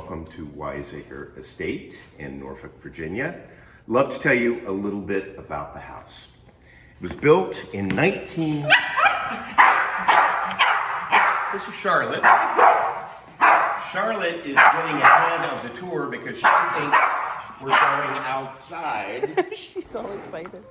welcome to WiseAcre Estate in Norfolk, Virginia. Love to tell you a little bit about the house. It was built in This is Charlotte. Charlotte is getting ahead of the tour because she thinks we're going outside. She's so excited.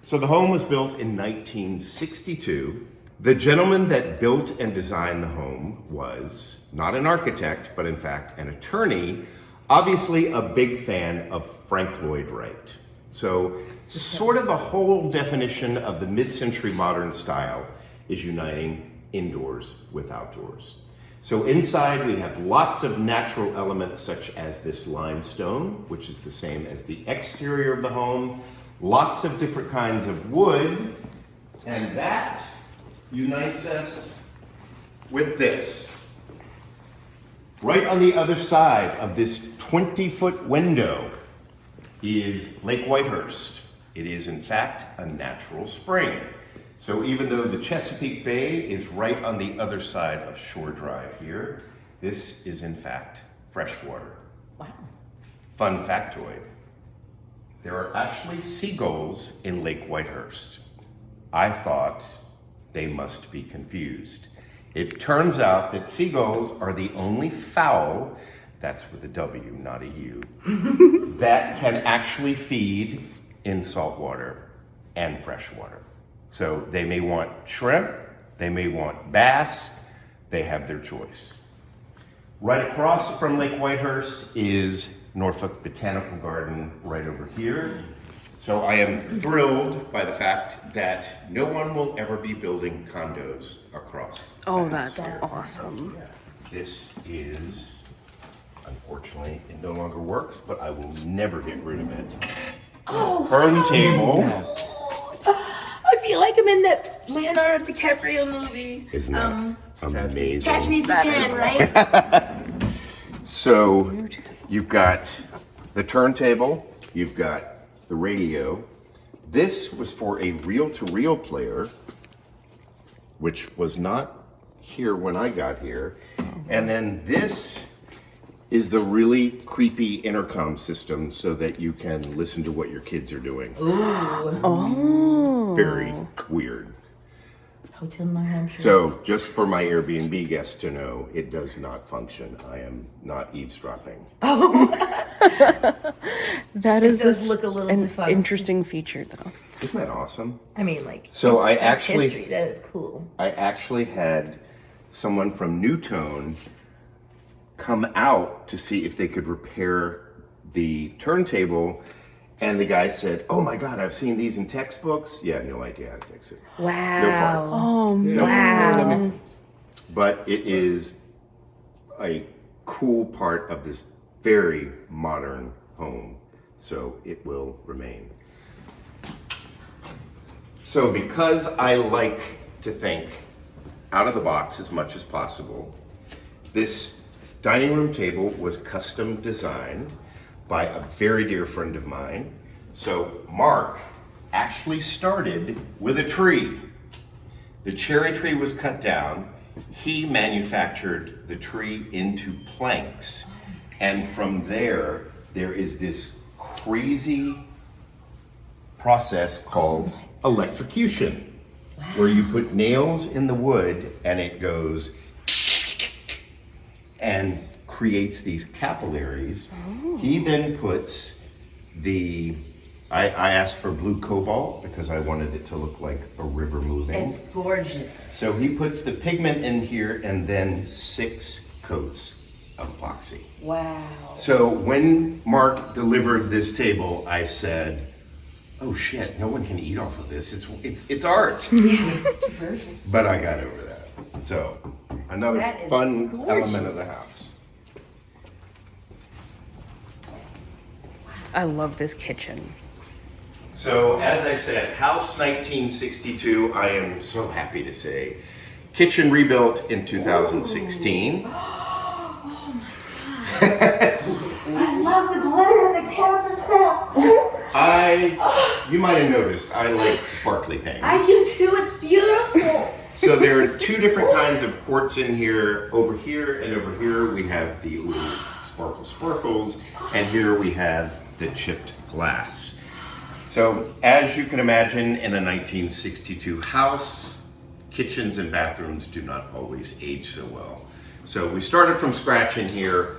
So the home was built in 1962. The gentleman that built and designed the home was not an architect, but in fact an attorney, obviously a big fan of Frank Lloyd Wright. So sort of the whole definition of the mid-century modern style is uniting indoors with outdoors. So inside we have lots of natural elements such as this limestone, which is the same as the exterior of the home, lots of different kinds of wood, and that unites us with this. Right on the other side of this 20-foot window is Lake Whitehurst. It is in fact a natural spring. So even though the Chesapeake Bay is right on the other side of Shore Drive here, this is in fact freshwater. Wow. Fun factoid. There are actually seagulls in Lake Whitehurst. I thought they must be confused. It turns out that seagulls are the only fowl, that's with a W, not a U, that can actually feed in saltwater and freshwater. So they may want shrimp, they may want bass, they have their choice. Right across from Lake Whitehurst is Norfolk Botanical Garden right over here. So I am thrilled by the fact that no one will ever be building condos across. Oh, that's awesome. This is, unfortunately, it no longer works, but I will never get rid of it. Oh, Turntable. I feel like I'm in that Leonardo DiCaprio movie. Isn't that amazing? Catch Me If You That is Can, right? So you've got the turntable, you've got the radio. This was for a reel-to-reel player, which was not here when I got here. And then this is the really creepy intercom system so that you can listen to what your kids are doing. Ooh. Oh. Very weird. Hotel New Hampshire. So just for my Airbnb guests to know, it does not function. I am not eavesdropping. That It is does look a little an defunct. interesting feature, though. Isn't that awesome? I mean, like, So I that's actually, history. That is cool. I actually had someone from Newtone come out to see if they could repair the turntable, and the guy said, "Oh my God, I've seen these in textbooks." Yeah, no idea how to fix it. Wow. No parts. Oh, Wow. But it is a cool part of this very modern home, so it will remain. So because I like to think out of the box as much as possible, this dining room table was custom designed by a very dear friend of mine. So Mark actually started with a tree. The cherry tree was cut down. He manufactured the tree into planks. And from there is this crazy process called electrocution, where you put nails in the wood and it goes and creates these capillaries. He then puts I asked for blue cobalt because I wanted it to look like a river moving. It's gorgeous. So he puts the pigment in here and then 6 coats of epoxy. Wow. So when Mark delivered this table, I said, "Oh shit, no one can eat off of this. It's art." It's perfect. But I got over that. So another That is fun gorgeous. element of the house. I love this kitchen. So as I said, house 1962, I am so happy to say. Kitchen rebuilt in 2016. Oh my God. I love the glitter and the countertop. You might have noticed, I like sparkly things. I do too. It's beautiful. So there are 2 different kinds of quartz in here. Over here and over here, we have the little sparkles. And here we have the chipped glass. So as you can imagine, in a 1962 house, kitchens and bathrooms do not always age so well. So we started from scratch in here.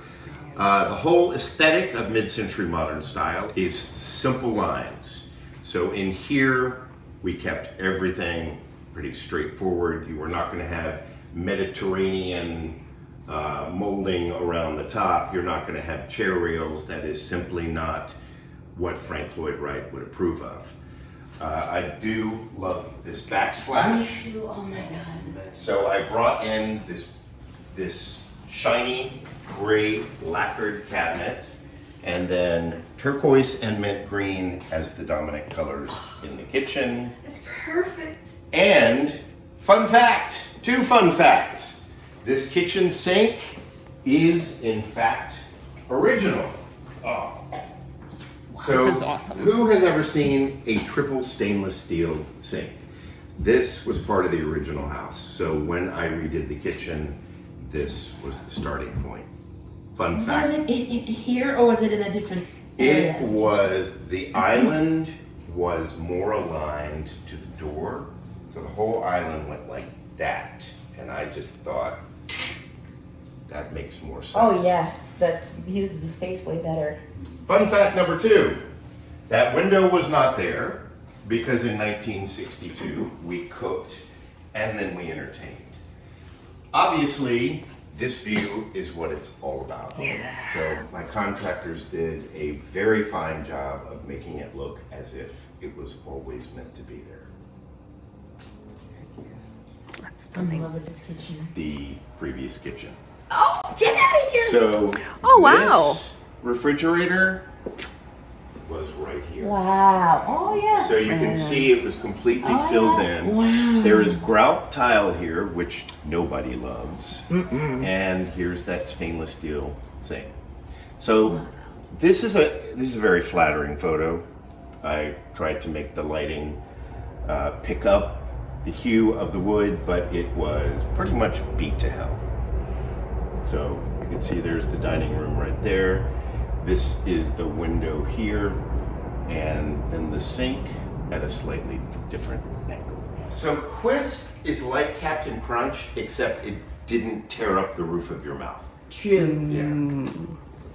The whole aesthetic of mid-century modern style is simple lines. So in here, we kept everything pretty straightforward. You were not going to have Mediterranean molding around the top. You're not going to have chair rails. That is simply not what Frank Lloyd Wright would approve of. I do love this backsplash. Me too. Oh my God. So I brought in this shiny gray lacquered cabinet, and then turquoise and mint green as the dominant colors in the kitchen. It's perfect. And fun fact, 2 fun facts. This kitchen sink is in fact original. Oh. So This is awesome. Who has ever seen a triple stainless steel sink? This was part of the original house. So when I redid the kitchen, this was the starting point. Fun fact. Was it in here or was it in a different area? It was, the island was more aligned to the door. So the whole island went like that. And I just thought, that makes more sense. Oh yeah, that uses the space way better. Fun fact number 2, that window was not there because in 1962 we cooked and then we entertained. Obviously, this view is what it's all about. So my contractors did a very fine job of making it look as if it was always meant to be there. That's I'm in stunning. love with this kitchen. The previous kitchen. Oh, get out of here! So Oh, wow. this refrigerator was right here. Wow. Oh yeah. So you can see it was completely Oh, filled yeah. in. Wow. There is grout tile here, which nobody loves. And here's that stainless steel sink. So this is a very flattering photo. I tried to make the lighting pick up the hue of the wood, but it was pretty much beat to hell. So you can see there's the dining room right there. This is the window here, and then the sink at a slightly different angle. So Quist is like Captain Crunch, except it didn't tear up the roof of your mouth. True. Yeah.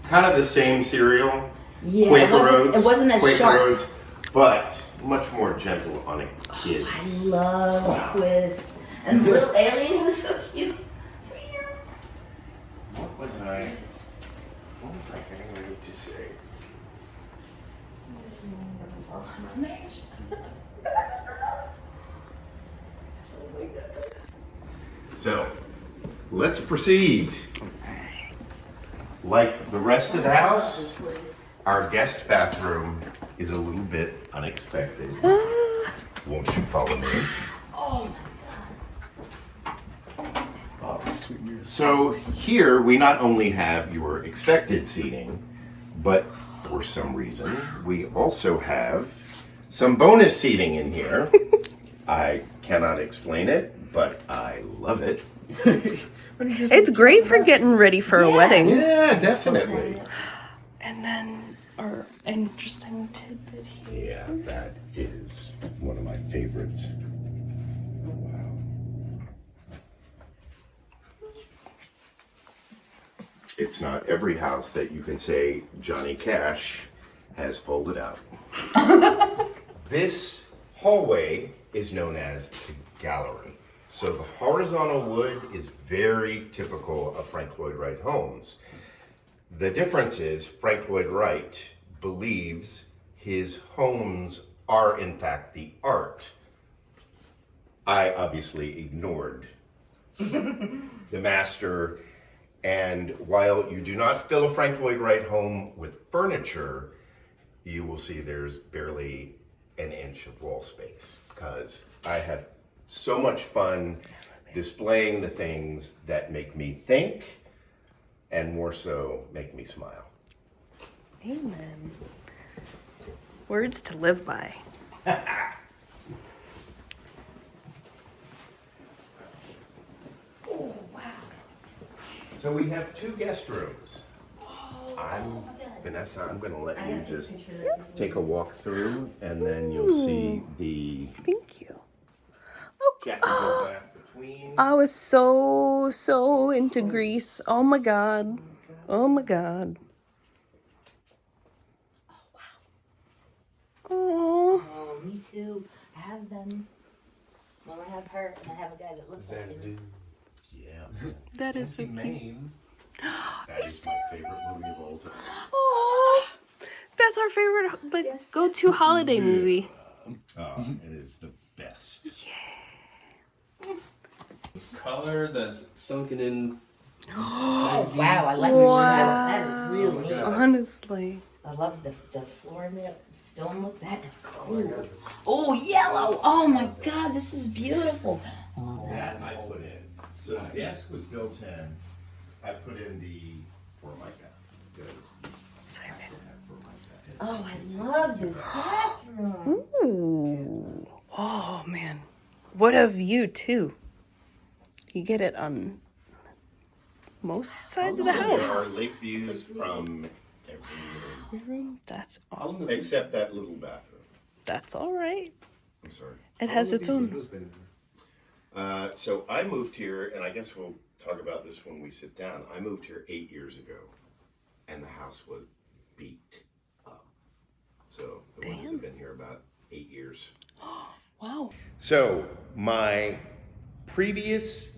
Kind of the same cereal. Yeah, Quaker it wasn't as Quaker sharp. Oats, but much more gentle on a I kids. love Twist. And the little alien was so cute. What was I getting ready to say? So, let's proceed. Like the rest of the house, our guest bathroom is a little bit unexpected. Won't you follow me? So here we not only have your expected seating, but for some reason we also have some bonus seating in here. I cannot explain it, but I love it. It's great for getting ready for a wedding. Yeah, definitely. And then our interesting tidbit here. Yeah, that is one of my favorites. Wow. It's not every house that you can say Johnny Cash has pulled it out. This hallway is known as the gallery. So the horizontal wood is very typical of Frank Lloyd Wright homes. The difference is Frank Lloyd Wright believes his homes are in fact the art. I obviously ignored the master, and while you do not fill a Frank Lloyd Wright home with furniture, you will see there's barely an inch of wall space, because I have so much fun displaying the things that make me think, and more so make me smile. Amen. Words to live by. Oh, wow. So we have two guest rooms. Oh, Vanessa, I'm going to let you just take a walk through, and then you'll see the Thank you. Jack and Jill back between. I was so into Greece. Oh my god. Oh my god. Oh. Oh, me too. I have them. Well, I have her, and I have a guy that looks like him. Yeah, That is so cute. that is my favorite movie of all time. Oh, that's our favorite like go-to holiday movie. It is the best. Color that's sunken in. Oh, wow, I like Wow. that. That is real neat. Honestly. I love the floor in there. The stone look. That is cool. Oh, yellow. Oh my God, this is beautiful. I love that. That I put in. So the desk was built in. I put in the Formica because Sorry. I don't have Formica. Oh, I love this bathroom. Ooh. Oh man. What a view too. You get it on most sides of the There house. are lake views from every Room. That's awesome. room except that little bathroom. That's all right. I'm sorry. It has its own. So I moved here, and I guess we'll talk about this when we sit down. I moved here 8 years ago, and the house was beat up. So the ones have been here about 8 years. Wow. So my previous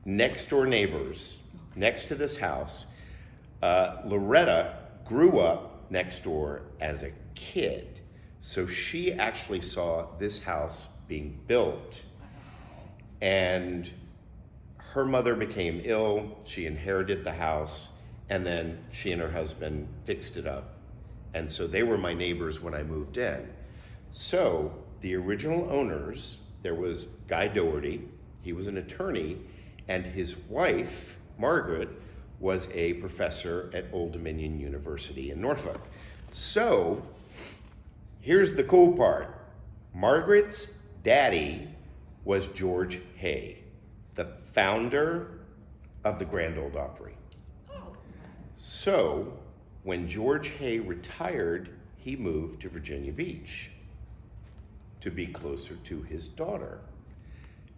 next door neighbors next to this house, Loretta grew up next door as a kid. So she actually saw this house being built, and her mother became ill. She inherited the house, and then she and her husband fixed it up. And so they were my neighbors when I moved in. So the original owners, there was Guy Doherty, he was an attorney, and his wife, Margaret, was a professor at Old Dominion University in Norfolk. So here's the cool part. Margaret's daddy was George Hay, the founder of the Grand Ole Opry. So when George Hay retired, he moved to Virginia Beach to be closer to his daughter.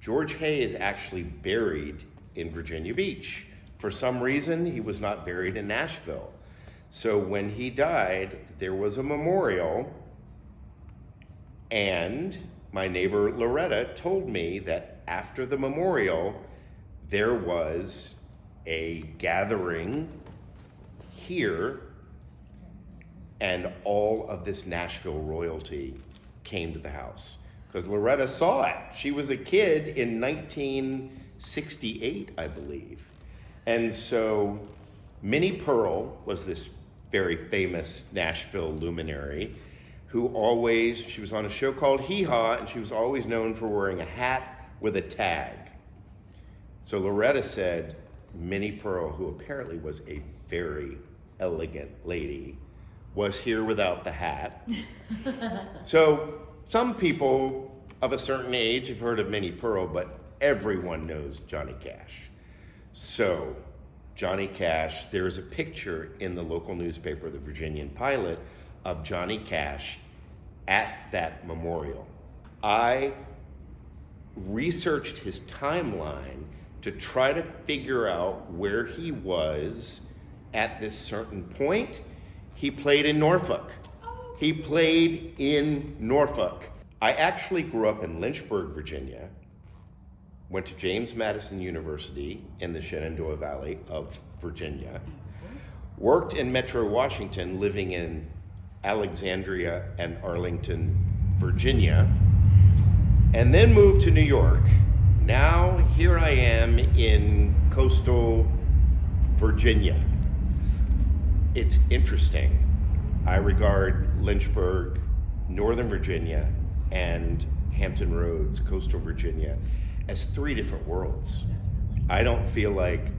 George Hay is actually buried in Virginia Beach. For some reason, he was not buried in Nashville. So when he died, there was a memorial, and my neighbor Loretta told me that after the memorial, there was a gathering here, and all of this Nashville royalty came to the house because Loretta saw it. She was a kid in 1968, I believe. And so Minnie Pearl was this very famous Nashville luminary who she was on a show called Hee Haw, and she was always known for wearing a hat with a tag. So Loretta said Minnie Pearl, who apparently was a very elegant lady, was here without the hat. So some people of a certain age have heard of Minnie Pearl, but everyone knows Johnny Cash. So Johnny Cash, there's a picture in the local newspaper, the Virginian Pilot, of Johnny Cash at that memorial. I researched his timeline to try to figure out where he was at this certain point. He played in Norfolk. He played in Norfolk. I actually grew up in Lynchburg, Virginia, went to James Madison University in the Shenandoah Valley of Virginia, worked in Metro Washington, living in Alexandria and Arlington, Virginia, and then moved to New York. Now here I am in coastal Virginia. It's interesting. I regard Lynchburg, Northern Virginia, and Hampton Roads, coastal Virginia, as three different worlds. I don't feel like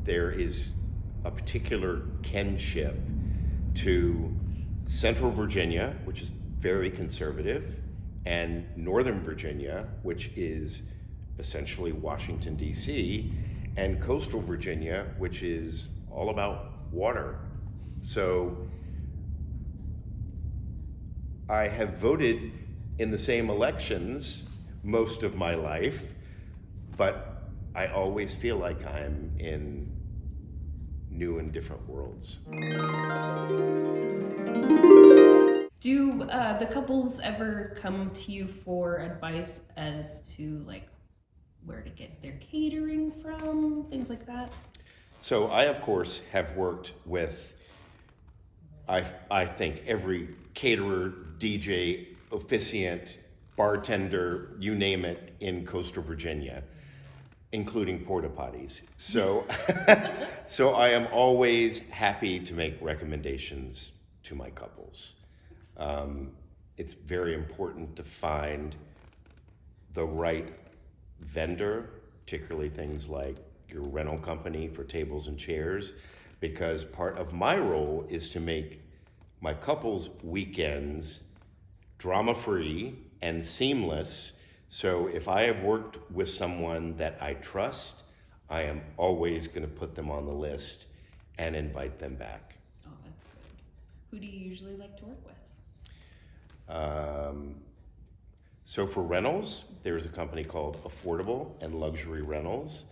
there is a particular kinship to Central Virginia, which is very conservative, and Northern Virginia, which is essentially Washington, D.C., and coastal Virginia, which is all about water. So I have voted in the same elections most of my life, but I always feel like I'm in new and different worlds. Do the couples ever come to you for advice as to like where to get their catering from, things like that? So I, of course, have worked with, I think, every caterer, DJ, officiant, bartender, you name it, in coastal Virginia, including porta potties. So, so I am always happy to make recommendations to my couples. It's very important to find the right vendor, particularly things like your rental company for tables and chairs, because part of my role is to make my couples' weekends drama-free and seamless. So if I have worked with someone that I trust, I am always going to put them on the list and invite them back. Oh, that's good. Who do you usually like to work with? So for rentals, there's a company called Affordable and Luxury Rentals.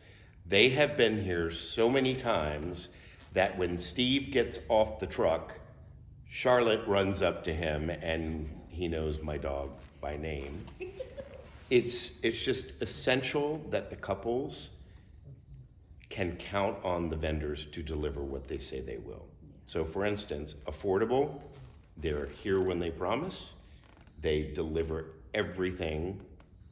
They have been here so many times that when Steve gets off the truck, Charlotte runs up to him and he knows my dog by name. It's just essential that the couples can count on the vendors to deliver what they say they will. So for instance, Affordable, they're here when they promise. They deliver everything.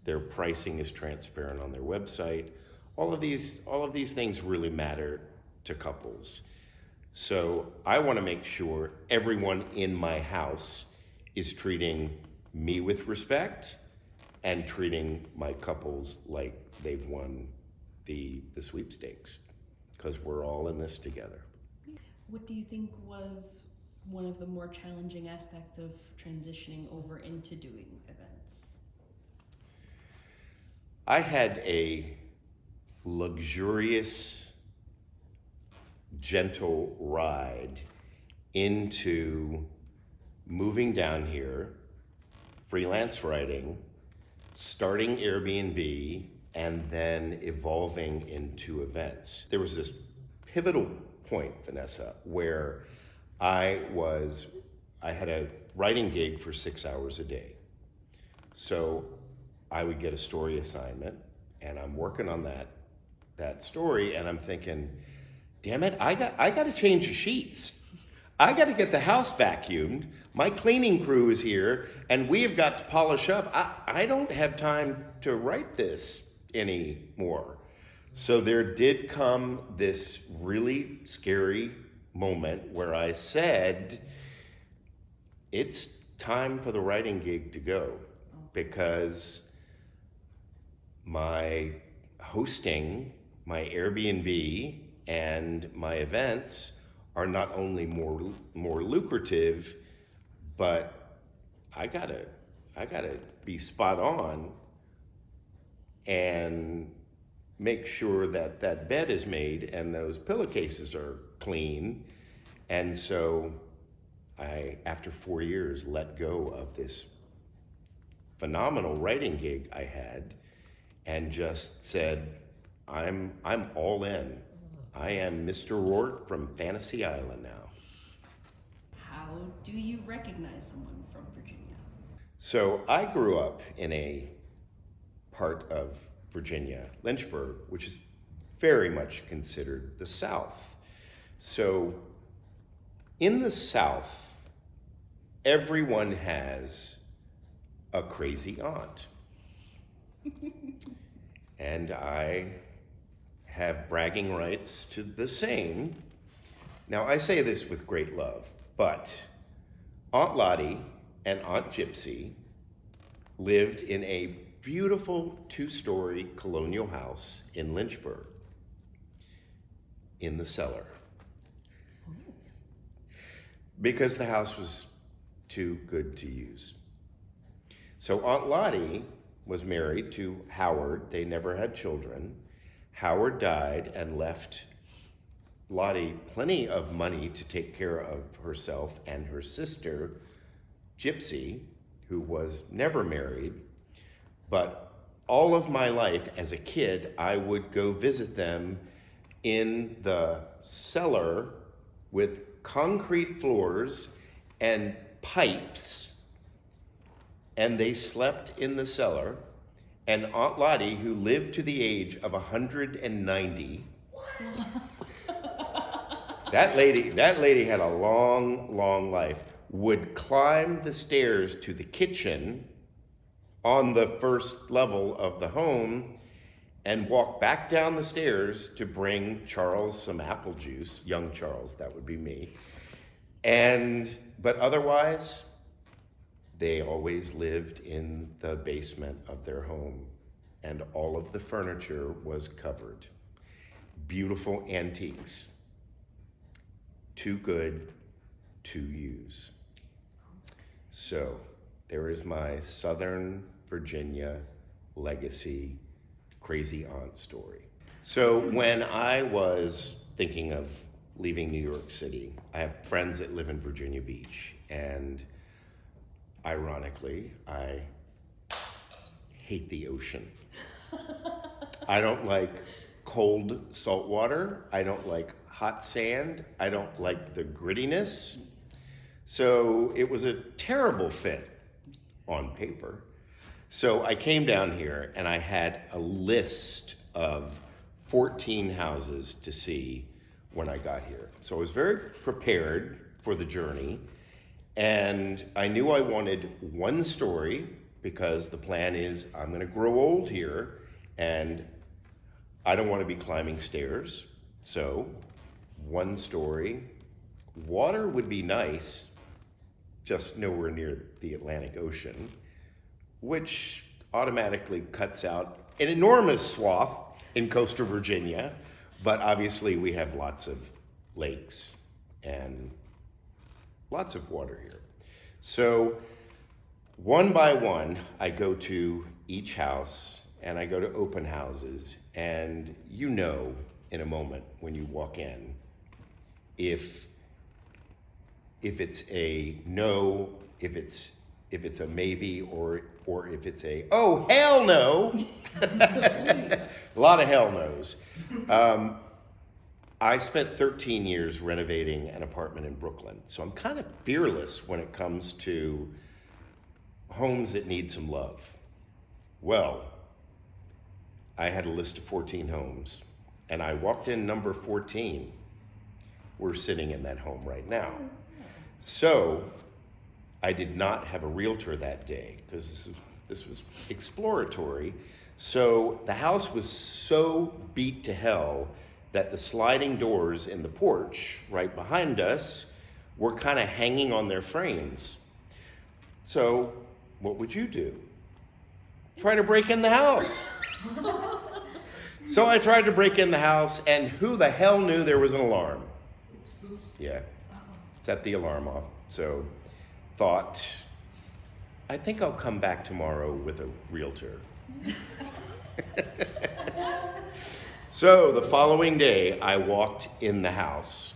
Their pricing is transparent on their website. All of these things really matter to couples. So I want to make sure everyone in my house is treating me with respect and treating my couples like they've won the sweepstakes, because we're all in this together. What do you think was one of the more challenging aspects of transitioning over into doing events? I had a luxurious, gentle ride into moving down here, freelance writing, starting Airbnb, and then evolving into events. There was this pivotal point, Vanessa, where I had a writing gig for 6 hours a day. So I would get a story assignment and I'm working on that story and I'm thinking, damn it, I got to change the sheets. I got to get the house vacuumed. My cleaning crew is here and we have got to polish up. I don't have time to write this anymore. So there did come this really scary moment where I said, it's time for the writing gig to go, because my hosting, my Airbnb, and my events are not only more lucrative, but I gotta be spot on and make sure that that bed is made and those pillowcases are clean. And so I, after 4 years, let go of this phenomenal writing gig I had and just said, I'm all in. I am Mr. Rourke from Fantasy Island now. How do you recognize someone from Virginia? So I grew up in a part of Virginia, Lynchburg, which is very much considered the South. So in the South, everyone has a crazy aunt. And I have bragging rights to the same. Now, I say this with great love, but Aunt Lottie and Aunt Gypsy lived in a beautiful 2-story colonial house in Lynchburg, in the cellar, because the house was too good to use. So Aunt Lottie was married to Howard. They never had children. Howard died and left Lottie plenty of money to take care of herself and her sister, Gypsy, who was never married. But all of my life as a kid, I would go visit them in the cellar with concrete floors and pipes, and they slept in the cellar. And Aunt Lottie, who lived to the age of 190, that lady had a long, long life, would climb the stairs to the kitchen on the first level of the home and walk back down the stairs to bring Charles some apple juice, young Charles, that would be me. But otherwise, they always lived in the basement of their home, and all of the furniture was covered. Beautiful antiques. Too good to use. So there is my Southern Virginia legacy crazy aunt story. So when I was thinking of leaving New York City, I have friends that live in Virginia Beach, and ironically, I hate the ocean. I don't like cold salt water. I don't like hot sand. I don't like the grittiness. So it was a terrible fit on paper. So I came down here and I had a list of 14 houses to see when I got here. So I was very prepared for the journey, and I knew I wanted one story because the plan is I'm gonna grow old here and I don't want to be climbing stairs. So one story. Water would be nice, just nowhere near the Atlantic Ocean, which automatically cuts out an enormous swath in coastal Virginia, but obviously we have lots of lakes and lots of water here. So one by one, I go to each house and I go to open houses, and you know in a moment when you walk in if it's a no, if it's a maybe, or if it's a oh hell no. A lot of hell no's. I spent 13 years renovating an apartment in Brooklyn, so I'm kind of fearless when it comes to homes that need some love. Well, I had a list of 14 homes, and I walked in number 14. We're sitting in that home right now. So I did not have a realtor that day because this was exploratory. So the house was so beat to hell that the sliding doors in the porch right behind us were kind of hanging on their frames. So what would you do? Try to break in the house. So I tried to break in the house, and who the hell knew there was an alarm? Yeah, set the alarm off. So thought, I think I'll come back tomorrow with a realtor. So the following day, I walked in the house,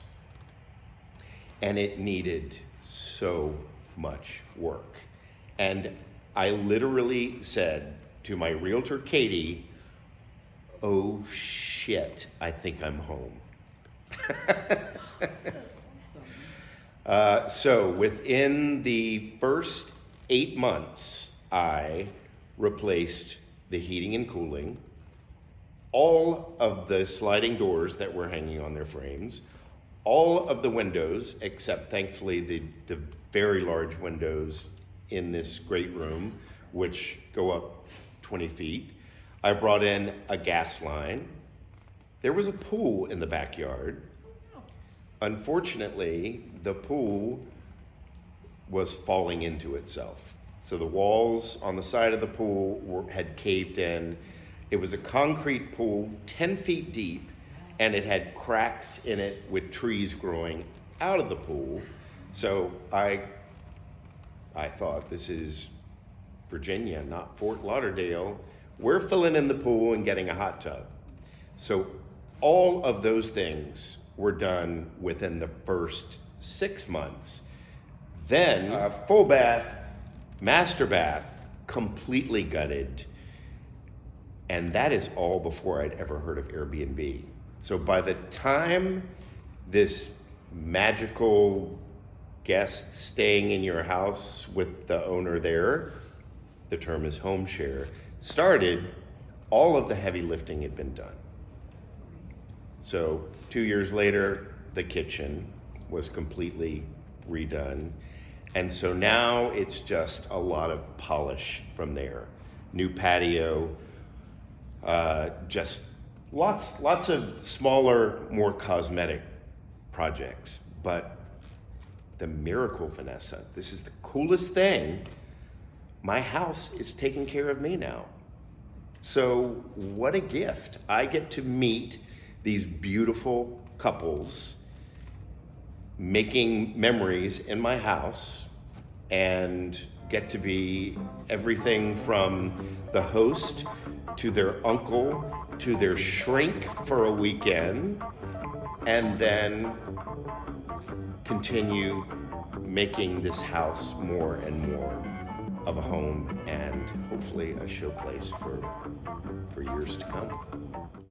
and it needed so much work. And I literally said to my realtor, Katie, oh shit, I think I'm home. So within the first 8 months, I replaced the heating and cooling, all of the sliding doors that were hanging on their frames, all of the windows, except thankfully the very large windows in this great room, which go up 20 feet. I brought in a gas line. There was a pool in the backyard. Unfortunately, the pool was falling into itself. So the walls on the side of the pool had caved in. It was a concrete pool, 10 feet deep, and it had cracks in it with trees growing out of the pool. So I thought, this is Virginia, not Fort Lauderdale. We're filling in the pool and getting a hot tub. So all of those things were done within the first 6 months. Then full bath, master bath, completely gutted. And that is all before I'd ever heard of Airbnb. So by the time this magical guest staying in your house with the owner there, the term is home share, started, all of the heavy lifting had been done. So 2 years later, the kitchen was completely redone. And so now it's just a lot of polish from there. New patio, just lots of smaller, more cosmetic projects. But the miracle, Vanessa, this is the coolest thing. My house is taking care of me now. So what a gift. I get to meet these beautiful couples making memories in my house and get to be everything from the host to their uncle to their shrink for a weekend, and then continue making this house more and more of a home and hopefully a showplace for years to come.